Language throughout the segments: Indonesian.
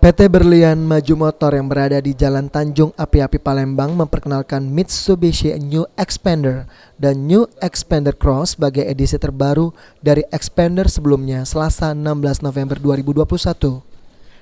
PT Berlian Maju Motor yang berada di Jalan Tanjung Api-Api Palembang memperkenalkan Mitsubishi New Xpander dan New Xpander Cross sebagai edisi terbaru dari Xpander sebelumnya Selasa 16 November 2021.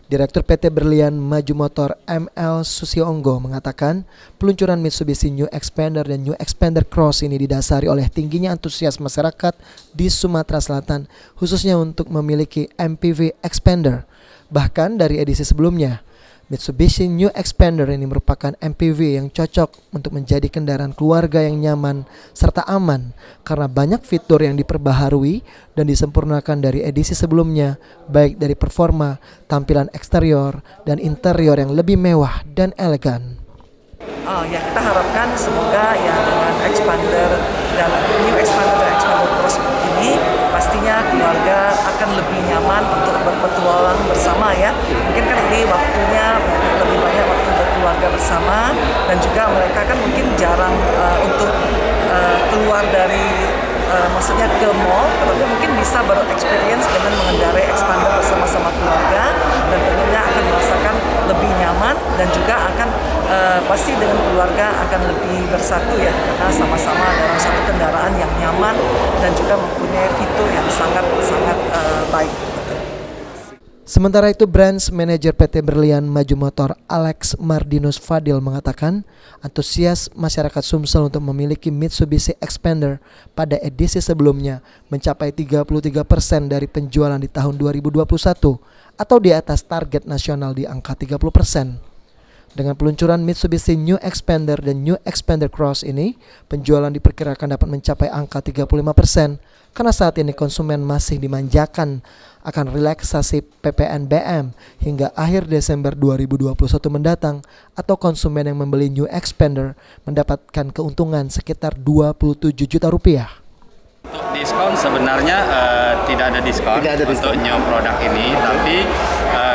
Direktur PT Berlian Maju Motor ML Susionggo mengatakan peluncuran Mitsubishi New Xpander dan New Xpander Cross ini didasari oleh tingginya antusias masyarakat di Sumatera Selatan khususnya untuk memiliki MPV Xpander. Bahkan dari edisi sebelumnya, Mitsubishi New Xpander ini merupakan MPV yang cocok untuk menjadi kendaraan keluarga yang nyaman serta aman karena banyak fitur yang diperbaharui dan disempurnakan dari edisi sebelumnya, baik dari performa, tampilan eksterior, dan interior yang lebih mewah dan elegan. Kita harapkan semoga ya dengan Xpander dan New Xpander dan Xpander Cross ini pastinya keluarga akan lebih nyaman untuk berpetualang bersama ya. Mungkin kan ini waktunya lebih banyak waktu berkeluarga bersama dan juga mereka kan mungkin jarang untuk keluar dari maksudnya ke mall, tetapi mungkin bisa bereksperience dengan mengendarai Xpander bersama-sama keluarga dan tentunya akan merasakan lebih nyaman dan juga akan pasti dengan keluarga akan lebih bersatu ya karena sama-sama dalam satu kendaraan yang nyaman dan juga mempunyai fitur yang sangat baik. Sementara itu, Branch Manager PT Berlian Maju Motor Alex Mardinus Fadil mengatakan antusias masyarakat Sumsel untuk memiliki Mitsubishi Xpander pada edisi sebelumnya mencapai 33% dari penjualan di tahun 2021 atau di atas target nasional di angka 30%. Dengan peluncuran Mitsubishi New Xpander dan New Xpander Cross ini, penjualan diperkirakan dapat mencapai angka 35% karena saat ini konsumen masih dimanjakan akan relaksasi PPNBM hingga akhir Desember 2021 mendatang atau konsumen yang membeli New Xpander mendapatkan keuntungan sekitar 27 juta rupiah. Untuk diskon sebenarnya tidak ada diskon untuk new produk ini, tapi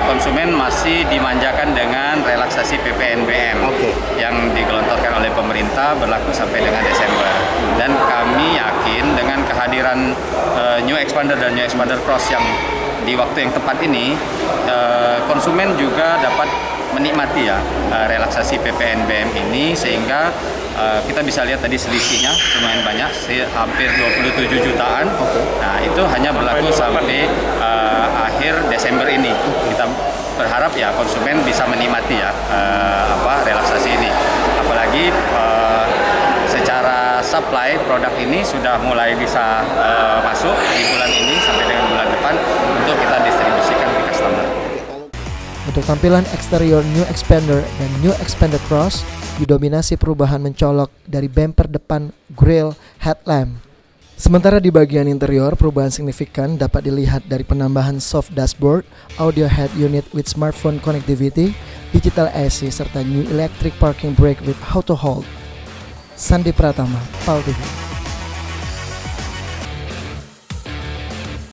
konsumen masih dimanjakan dengan relaksasi PPNBM yang digelontorkan oleh pemerintah berlaku sampai dengan Desember. Dan kami yakin dengan kehadiran New Xpander dan New Xpander Cross yang di waktu yang tepat ini, konsumen juga dapat menikmati ya relaksasi PPNBM ini sehingga kita bisa lihat tadi selisihnya lumayan banyak, hampir 27 jutaan. Nah itu hanya berlaku sampai akhir Desember ini. Kita berharap ya konsumen bisa menikmati ya relaksasi ini. Apalagi secara supply produk ini sudah mulai bisa masuk di bulan ini sampai dengan bulan depan untuk kita distribusikan ke customer. Untuk tampilan eksterior New Xpander dan New Xpander Cross didominasi perubahan mencolok dari bumper depan, grill, headlamp. Sementara di bagian interior, perubahan signifikan dapat dilihat dari penambahan soft dashboard, audio head unit with smartphone connectivity, digital AC, serta new electric parking brake with auto hold. Sandi Pratama, PAL TV.